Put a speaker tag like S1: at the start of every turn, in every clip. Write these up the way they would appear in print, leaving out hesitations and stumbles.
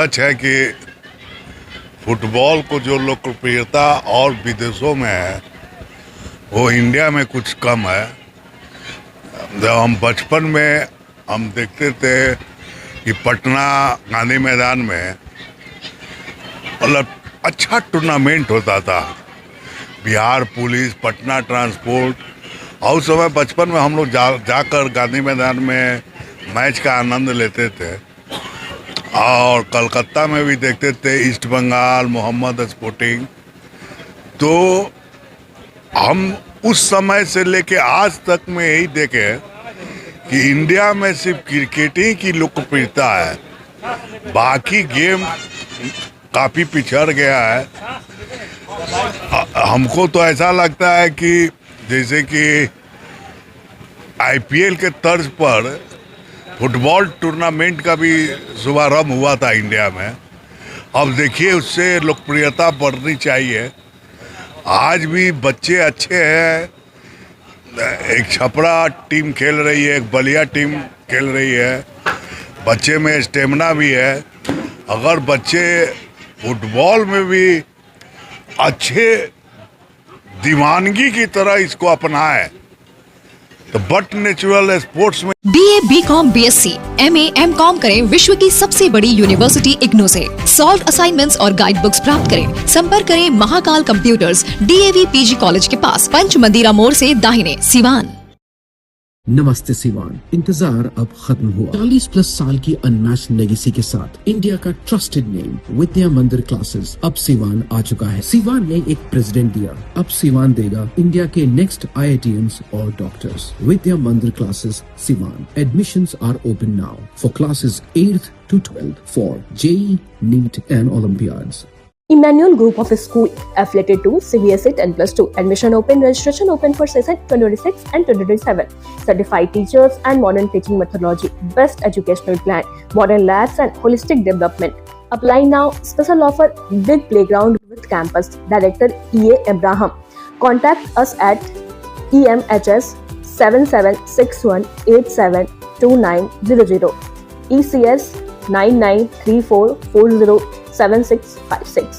S1: सच है कि फुटबॉल को जो लोकप्रियता और विदेशों में है वो इंडिया में कुछ कम है। जब हम बचपन में हम देखते थे कि पटना गांधी मैदान में मतलब अच्छा टूर्नामेंट होता था। बिहार पुलिस, पटना ट्रांसपोर्ट, और उस समय बचपन में हम लोग जाकर गांधी मैदान में मैच का आनंद लेते थे। और कलकत्ता में भी देखते थे ईस्ट बंगाल, मोहम्मद स्पोर्टिंग। तो हम उस समय से लेके आज तक में यही देखे कि इंडिया में सिर्फ क्रिकेट ही की लोकप्रियता है, बाकी गेम काफ़ी पिछड़ गया है। हमको तो ऐसा लगता है कि जैसे कि आईपीएल के तर्ज पर फुटबॉल टूर्नामेंट का भी शुभारंभ हुआ था इंडिया में। अब देखिए उससे लोकप्रियता बढ़नी चाहिए। आज भी बच्चे अच्छे हैं, एक छपरा टीम खेल रही है, एक बलिया टीम खेल रही है, बच्चे में स्टेमिना भी है। अगर बच्चे फुटबॉल में भी अच्छे दीवानगी की तरह इसको अपनाएं तो बट नेचुरल स्पोर्ट्स में
S2: BA, BCom, BSc, MA, MCom करें विश्व की सबसे बड़ी यूनिवर्सिटी इग्नू से। सॉल्व असाइनमेंट्स और गाइड बुक्स प्राप्त करें। संपर्क करें Mahakal computers, DAV PG college के पास, पंच मंदिरा मोड़ से दाहिने, सिवान।
S3: नमस्ते सिवान, इंतजार अब खत्म हुआ। 40+ साल की अनमैच्ड लेगेसी के साथ इंडिया का ट्रस्टेड नेम विद्या मंदिर क्लासेस अब सिवान आ चुका है। सिवान ने एक प्रेसिडेंट दिया, अब सिवान देगा इंडिया के नेक्स्ट IITians और doctors. Vidya Mandir classes Siwan. Admissions are open now for classes 8th to 12th for JEE, NEET and Olympiads.
S4: Emmanuel Group of School affiliated to CBSE 10+2. Admission open, registration open for session 2026 and 2027. Certified teachers and modern teaching methodology. Best educational plan, modern labs and holistic development. Apply now. Special offer, big playground with campus. Director EA Abraham. Contact us at EMHS 7761872900. ECS 9934407656.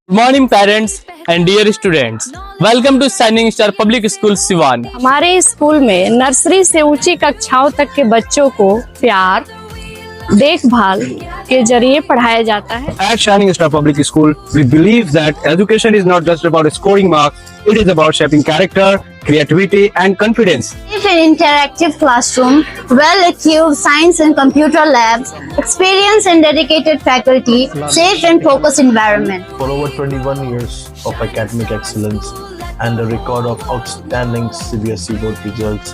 S5: Good morning parents and dear students. Welcome to Shining Star Public School Siwan.
S6: हमारे school में nursery से ऊंची कक्षाओं तक के बच्चों को प्यार, देखभाल के जरिए पढ़ाया जाता है।
S5: At Shining Star Public School, we believe that education is not just about scoring marks, it is about shaping character, creativity and confidence.
S7: Safe and interactive classroom, well-equipped science and computer labs, experienced and dedicated faculty, safe and focused environment.
S8: For over 21 years of academic excellence and a record of outstanding CBSE board results,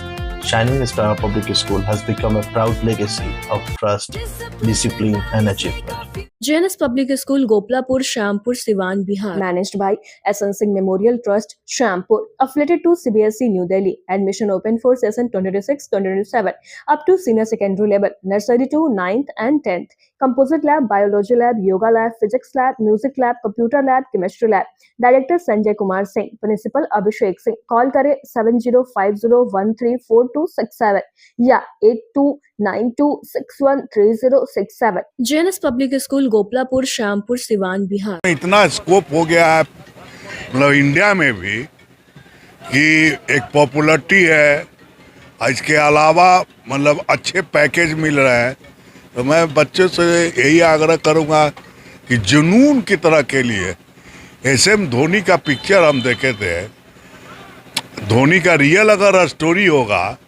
S8: Shining Star Public School has become a proud legacy of trust, discipline and achievement.
S4: JNS Public School, Goplapur, Shampur, Siwan, Bihar. Managed by SN Singh Memorial Trust, Shampur. Affiliated to CBSE, New Delhi. Admission open for session 2026-2027. Up to senior secondary level. Nursery to 9th and 10th. Composite lab, biology lab, yoga lab, physics lab, music lab, computer lab, chemistry lab. Director Sanjay Kumar Singh. Principal Abhishek Singh. Call करें 7050134267 या 8292613067. JNS Public School, Gopalapur, Shyampur, Siwan, Bihar.
S1: इतना scope हो गया है मतलब India में भी कि एक पॉपुलरिटी है। इसके अलावा मतलब अच्छे पैकेज मिल रहे हैं। तो मैं बच्चों से यही आग्रह करूंगा कि जुनून की तरह के लिए SM धोनी का पिक्चर हम देखे थे। धोनी का रियल अगर स्टोरी होगा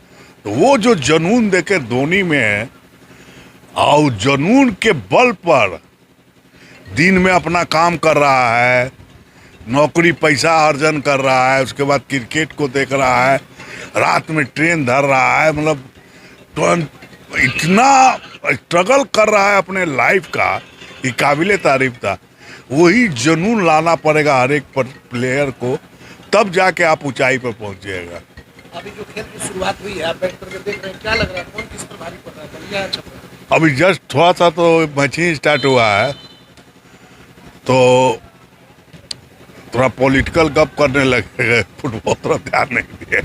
S1: तो वो जो जुनून देखे धोनी में है और जुनून के बल पर दिन में अपना काम कर रहा है, नौकरी पैसा अर्जन कर रहा है, उसके बाद क्रिकेट को देख रहा है, रात में ट्रेन धर रहा है, मतलब तो इतना स्ट्रगल कर रहा है अपने लाइफ का कि काबिले तारीफ था। वही जुनून लाना पड़ेगा हर एक प्लेयर को, तब जाके आप ऊंचाई पर पहुंचिएगा।
S9: अभी जो खेल की शुरुआत हुई है, आप बैठ करके देख रहे हैं, क्या लग रहा है, कौन किस पर भारी पड़ रहा है, बलिया या छपरा?
S1: अभी जस्ट थोड़ा सा तो मैच ही स्टार्ट हुआ है, तो थोड़ा पॉलिटिकल गप करने लगे, फुटबॉल तरफ ध्यान नहीं दिए।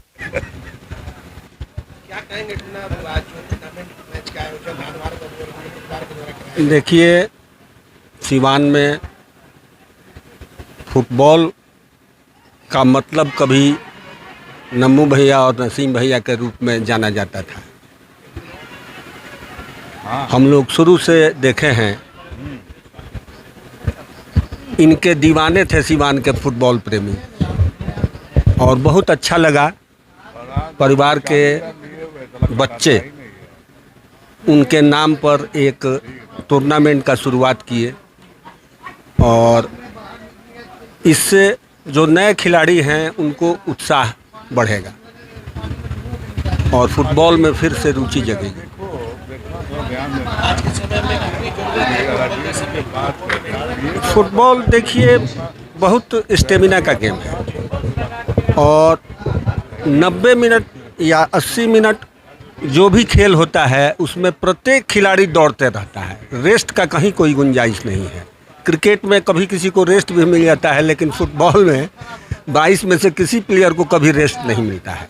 S9: क्या कहेंगे आज जो टूर्नामेंट मैच का आयोजन धानवार के द्वारा
S10: देखिए, सिवान में फुटबॉल का मतलब कभी नम्मू भैया और नसीम भैया के रूप में जाना जाता था। हम लोग शुरू से देखे हैं, इनके दीवाने थे सिवान के फुटबॉल प्रेमी, और बहुत अच्छा लगा। परिवार के बच्चे उनके नाम पर एक टूर्नामेंट का शुरुआत किए, और इससे जो नए खिलाड़ी हैं उनको उत्साह बढ़ेगा और फुटबॉल में फिर से रुचि जगेगी। फुटबॉल देखिए बहुत स्टेमिना का गेम है, और 90 मिनट या 80 मिनट जो भी खेल होता है उसमें प्रत्येक खिलाड़ी दौड़ते रहता है, रेस्ट का कहीं कोई गुंजाइश नहीं है। क्रिकेट में कभी किसी को रेस्ट भी मिल जाता है, लेकिन फुटबॉल में 22 में से किसी प्लेयर को कभी रेस्ट नहीं मिलता है,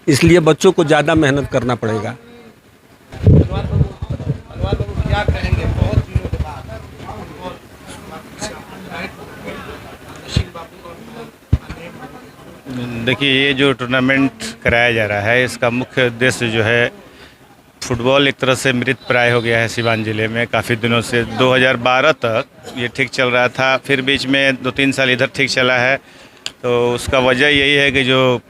S10: इसलिए बच्चों को ज़्यादा मेहनत करना पड़ेगा।
S9: क्या कहेंगे बहुत दिनों के बाद
S11: देखिए, ये जो टूर्नामेंट कराया जा रहा है इसका मुख्य उद्देश्य जो है, फुटबॉल एक तरह से मृत प्राय हो गया है सिवान ज़िले में। काफ़ी दिनों से 2012 तक ये ठीक चल रहा था, फिर बीच में 2-3 साल इधर ठीक चला है। तो उसका वजह यही है कि जो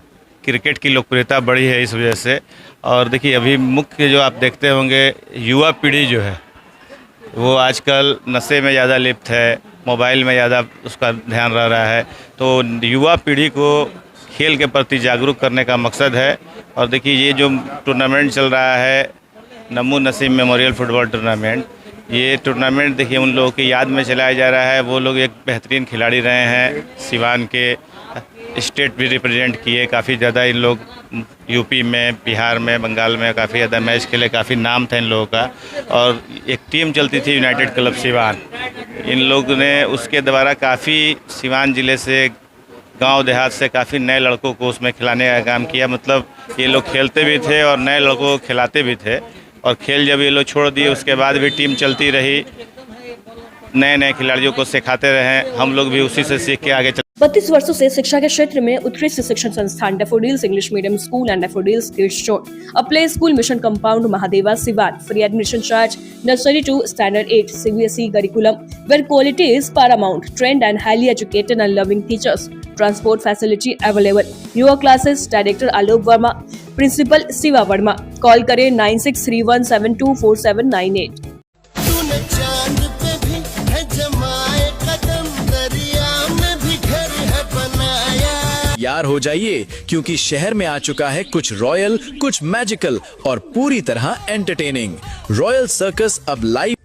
S11: क्रिकेट की लोकप्रियता बढ़ी है इस वजह से। और देखिए, अभी मुख्य जो आप देखते होंगे, युवा पीढ़ी जो है वो आजकल नशे में ज़्यादा लिप्त है, मोबाइल में ज़्यादा उसका ध्यान रह रहा है। तो युवा पीढ़ी को खेल के प्रति जागरूक करने का मकसद है। और देखिए, ये जो टूर्नामेंट चल रहा है Nammu Naseem memorial football tournament, ये टूर्नामेंट देखिए उन लोगों की याद में चलाया जा रहा है। वो लोग एक बेहतरीन खिलाड़ी रहे हैं, सिवान के स्टेट भी रिप्रेजेंट किए, काफ़ी ज़्यादा इन लोग यूपी में, बिहार में, बंगाल में काफ़ी ज़्यादा मैच खेले, काफ़ी नाम था इन लोगों का। और एक टीम चलती थी यूनाइटेड क्लब सिवान, इन लोग ने उसके द्वारा काफ़ी सिवान ज़िले से, गांव देहात से काफ़ी नए लड़कों को उसमें खिलाने का काम किया। मतलब ये लोग खेलते भी थे और नए लड़कों को खिलाते भी थे। और खेल जब ये लोग छोड़ दिए उसके बाद भी टीम चलती रही, नए नए खिलाड़ियों को सिखाते रहे, हम लोग भी उसी से सीख के आगे
S4: 32 वर्षों से शिक्षा के क्षेत्र में उत्कृष्ट शिक्षण संस्थान daffodils English medium school and daffodils kids zone, a play school, mission compound, Mahadeva, Siwan. Free admission charge nursery to standard 8, CBSE curriculum where quality is paramount, trained and highly educated and loving teachers, transport facility available. Yoga classes, Director Alok Verma, Principal Siva Verma. Call करें 9631724798।
S12: यार हो जाइए, क्योंकि शहर में आ चुका है कुछ रॉयल, कुछ मैजिकल और पूरी तरह एंटरटेनिंग। रॉयल सर्कस अब लाइव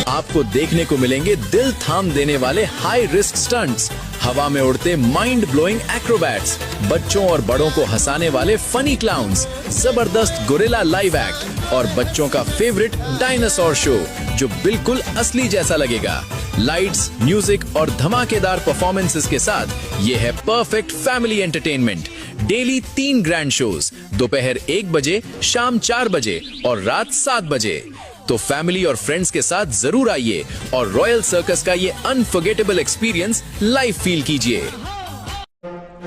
S12: आपको देखने को मिलेंगे दिल थाम देने वाले हाई रिस्क स्टंट्स, हवा में उड़ते माइंड ब्लोइंग एक्रोबैट्स, बच्चों और बड़ों को हंसाने वाले फनी क्लाउन्स, जबरदस्त गोरिल्ला लाइव एक्ट और बच्चों का फेवरेट डायनासोर शो जो बिल्कुल असली जैसा लगेगा। लाइट्स, म्यूजिक और धमाकेदार परफॉर्मेंसेस के साथ ये है perfect family entertainment. Daily 3 grand shows, दोपहर 1 बजे, शाम 4 बजे और रात 7 बजे। तो फैमिली और फ्रेंड्स के साथ जरूर आइए और रॉयल सर्कस का ये अनफॉरगेटेबल एक्सपीरियंस लाइव फील कीजिए।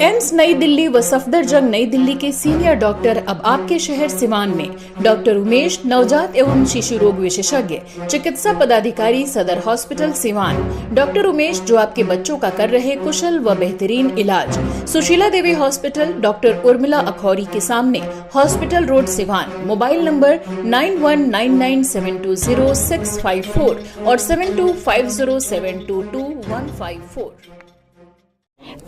S13: एम्स नई दिल्ली व सफदरजंग नई दिल्ली के सीनियर डॉक्टर अब आपके शहर सिवान में। डॉक्टर उमेश, नवजात एवं शिशु रोग विशेषज्ञ, चिकित्सा पदाधिकारी, सदर हॉस्पिटल सिवान। डॉक्टर उमेश जो आपके बच्चों का कर रहे कुशल व बेहतरीन इलाज। सुशीला देवी हॉस्पिटल, डॉक्टर उर्मिला अखौरी के सामने, hospital road Siwan. Mobile number 9199720654 और 7250722154।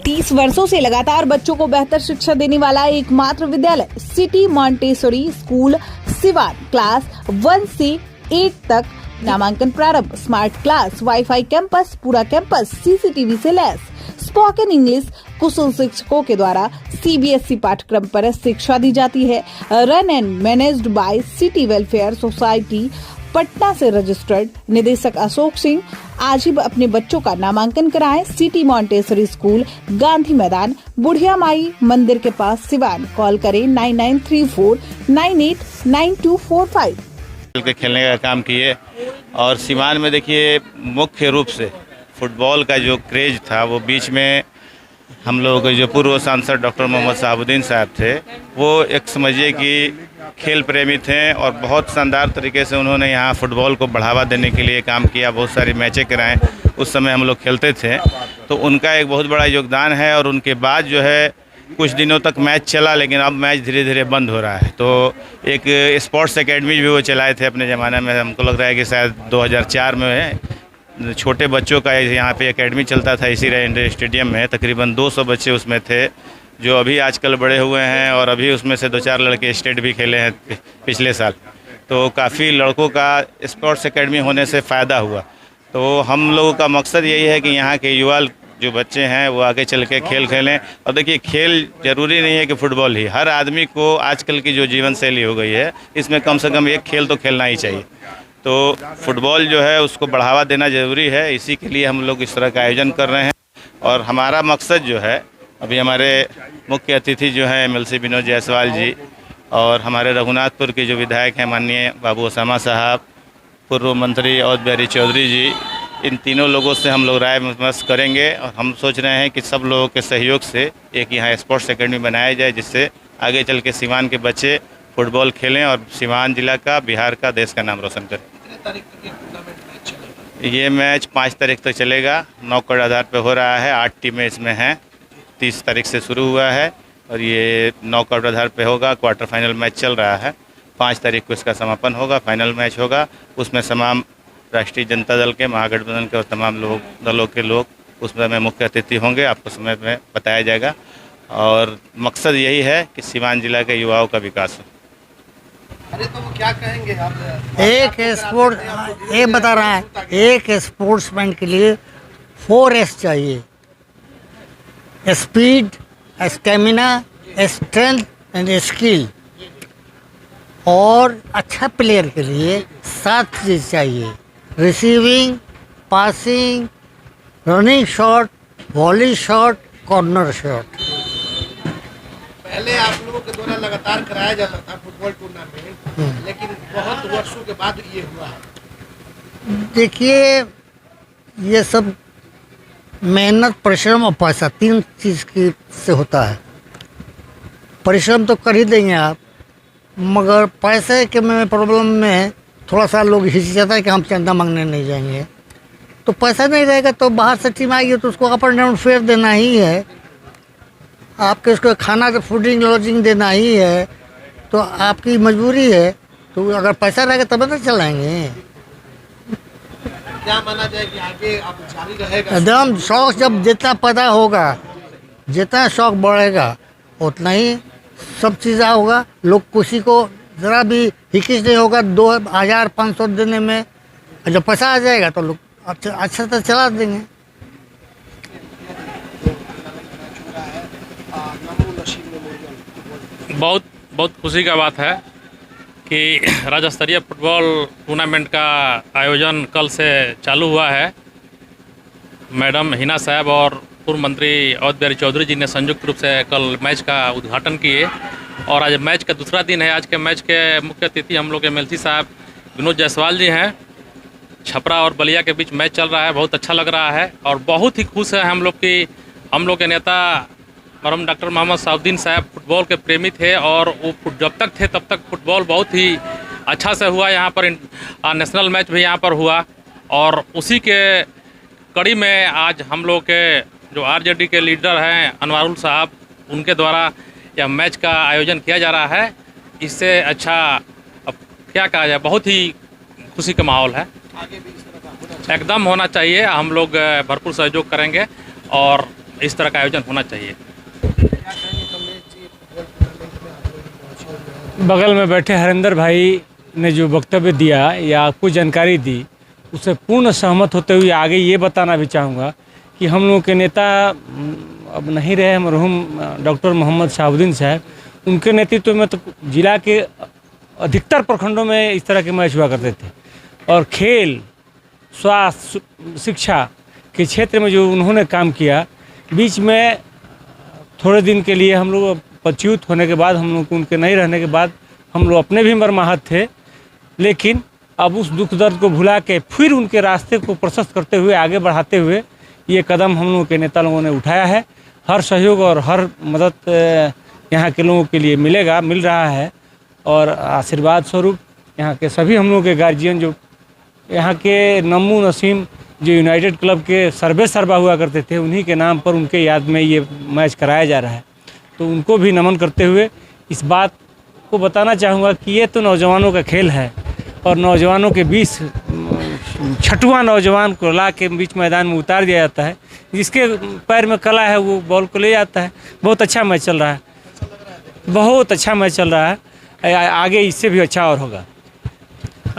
S14: 30 वर्षों से लगातार बच्चों को बेहतर शिक्षा देने वाला एकमात्र विद्यालय city Montessori school Siwan. Class 1 से 8 तक नामांकन प्रारंभ। स्मार्ट क्लास, वाईफाई कैंपस, पूरा कैंपस सीसीटीवी से लैस। स्पोकन इंग्लिश कुशल शिक्षकों के द्वारा सीबीएसई पाठ्यक्रम पर शिक्षा दी जाती है। Run and managed by city welfare society. Patna से रजिस्टर्ड निदेशक अशोक सिंह आज ही अपने बच्चों का नामांकन कराएं। सिटी मॉन्टेसरी स्कूल, गांधी मैदान, बुढ़िया माई मंदिर के पास, सिवान। कॉल करें 9934989245।
S11: के खेलने का काम किए और सिवान में देखिए मुख्य रूप से फुटबॉल का जो क्रेज था वो बीच में हम लोगों के जो पूर्व सांसद डॉक्टर मोहम्मद शहाबुद्दीन साहब थे, वो एक समझिए कि खेल प्रेमी थे और बहुत शानदार तरीके से उन्होंने यहाँ फुटबॉल को बढ़ावा देने के लिए काम किया। बहुत सारी मैचें कराएं, उस समय हम लोग खेलते थे, तो उनका एक बहुत बड़ा योगदान है। और उनके बाद जो है कुछ दिनों तक मैच चला, लेकिन अब मैच धीरे धीरे बंद हो रहा है। तो एक स्पोर्ट्स एकेडमी भी वो चलाए थे अपने ज़माने में, हमको लग रहा है कि शायद 2004 में छोटे बच्चों का यहाँ पे एकेडमी चलता था इसी इंडोर स्टेडियम में। तकरीबन 200 बच्चे उसमें थे जो अभी आजकल बड़े हुए हैं और अभी उसमें से 2-4 लड़के स्टेट भी खेले हैं पिछले साल। तो काफ़ी लड़कों का स्पोर्ट्स एकेडमी होने से फ़ायदा हुआ। तो हम लोगों का मकसद यही है कि यहाँ के युवा जो बच्चे हैं वो आगे चल के खेल खेलें। और देखिए खेल ज़रूरी नहीं है कि फ़ुटबॉल ही, हर आदमी को आजकल की जो जीवन शैली हो गई है इसमें कम से कम एक खेल तो खेलना ही चाहिए। तो फुटबॉल जो है उसको बढ़ावा देना ज़रूरी है, इसी के लिए हम लोग इस तरह का आयोजन कर रहे हैं। और हमारा मकसद जो है, अभी हमारे मुख्य अतिथि जो हैं MLC विनोद जायसवाल जी और हमारे रघुनाथपुर के जो विधायक हैं माननीय बाबू ओसामा साहब, पूर्व मंत्री अवध बिहारी चौधरी जी, इन तीनों लोगों से हम लोग राय विमर्श करेंगे। और हम सोच रहे हैं कि सब लोगों के सहयोग से एक यहाँ स्पोर्ट्स एकेडमी बनाया जाए, जिससे आगे चल के सिवान के बच्चे फुटबॉल खेलें और सिवान जिला का, बिहार का, देश का नाम रोशन करें। ये मैच 5 तारीख तक चलेगा, नॉकआउट आधार पर हो रहा है। 8 टीमें इसमें हैं, 30 तारीख से शुरू हुआ है और ये नॉकआउट आधार पे होगा। क्वार्टर फाइनल मैच चल रहा है, 5 तारीख को इसका समापन होगा, फाइनल मैच होगा। उसमें तमाम राष्ट्रीय जनता दल के, महागठबंधन के और तमाम दलों के लोग उसमें मुख्य अतिथि होंगे, आपको समय में बताया जाएगा। और मकसद यही है कि सिवान जिला के युवाओं का विकास हो।
S9: अरे तो वो क्या कहेंगे आप?
S15: एक बता रहा है, एक स्पोर्ट्समैन के लिए 4S चाहिए: speed, stamina, strength and skill. और अच्छा प्लेयर के लिए 7 चीज़ चाहिए: receiving, passing, running shot, volley shot, corner shot.
S9: पहले आप लोगों के द्वारा लगातार कराया जाता था फुटबॉल टूर्नामेंट, लेकिन बहुत वर्षों के बाद ये हुआ है।
S15: देखिए, ये सब मेहनत, परिश्रम और पैसा, 3 चीज़ की से होता है। परिश्रम तो कर ही देंगे आप, मगर पैसे के में प्रॉब्लम में थोड़ा सा लोग हिचकिचाता है कि हम चंदा मांगने नहीं जाएंगे। तो पैसा नहीं रहेगा तो बाहर से टीम आएगी तो उसको अप एंड डाउन फेयर देना ही है, आपके उसको खाना का फूडिंग लॉजिंग देना ही है, तो आपकी मजबूरी है। तो अगर पैसा रहेगा तब तो चलाएंगे।
S9: क्या माना जाए कि आगे अब जारी रहेगा?
S15: एकदम शौक जब जितना पैदा होगा, जितना शौक बढ़ेगा उतना ही सब चीज़ होगा। लोग किसी को ज़रा भी हिचकिच नहीं होगा 2500 देने में। जब पैसा आ जाएगा तो लोग अच्छा तो चला देंगे।
S16: बहुत खुशी का बात है कि राज्य स्तरीय फुटबॉल टूर्नामेंट का आयोजन कल से चालू हुआ है। मैडम हिना साहब और पूर्व मंत्री अवध बिहारी चौधरी जी ने संयुक्त रूप से कल मैच का उद्घाटन किए और आज मैच का दूसरा दिन है। आज के मैच के मुख्य अतिथि हम लोग के MLC साहब विनोद जायसवाल जी हैं। छपरा और बलिया के बीच मैच चल रहा है, बहुत अच्छा लग रहा है और बहुत ही खुश है हम लोग के नेता मरहूम डॉक्टर मोहम्मद शहाबुद्दीन साहब फुटबॉल के प्रेमी थे और वो जब तक थे तब तक फुटबॉल बहुत ही अच्छा से हुआ। यहाँ पर नेशनल मैच भी यहाँ पर हुआ और उसी के कड़ी में आज हम लोग के जो RJD के लीडर हैं अनवारुल साहब, उनके द्वारा यह मैच का आयोजन किया जा रहा है। इससे अच्छा अब क्या कहा जाए, बहुत ही खुशी का माहौल है। एकदम होना चाहिए, हम लोग भरपूर सहयोग करेंगे और इस तरह का आयोजन होना चाहिए।
S17: बगल में बैठे हरिंदर भाई ने जो वक्तव्य दिया या कुछ जानकारी दी, उससे पूर्ण सहमत होते हुए आगे ये बताना भी चाहूँगा कि हम लोगों के नेता अब नहीं रहे मरहूम डॉक्टर मोहम्मद शहाबुद्दीन साहब, उनके नेतृत्व में तो जिला के अधिकतर प्रखंडों में इस तरह के मैच हुआ करते थे। और खेल, स्वास्थ्य, शिक्षा के क्षेत्र में जो उन्होंने काम किया, बीच में थोड़े दिन के लिए हम लोग पदच्युत होने के बाद, हम लोग उनके नहीं रहने के बाद हम लोग अपने भी मर्माहत थे, लेकिन अब उस दुख दर्द को भुला के फिर उनके रास्ते को प्रशस्त करते हुए, आगे बढ़ाते हुए ये कदम हम लोगों के नेता लोगों ने उठाया है। हर सहयोग और हर मदद यहाँ के लोगों के लिए मिल रहा है और आशीर्वाद स्वरूप यहाँ के सभी हम लोगों के गार्जियन, जो यहाँ के नम्मू नसीम जो यूनाइटेड क्लब के सर्वा हुआ करते थे, उन्हीं के नाम पर उनके याद में ये मैच कराया जा रहा है। तो उनको भी नमन करते हुए इस बात को बताना चाहूँगा कि ये तो नौजवानों का खेल है और नौजवानों के बीच छठवां नौजवान को ला के बीच मैदान में उतार दिया जाता है। जिसके पैर में कला है वो बॉल को ले जाता है। बहुत अच्छा मैच चल रहा है, बहुत अच्छा मैच चल रहा है, आगे इससे भी अच्छा और होगा।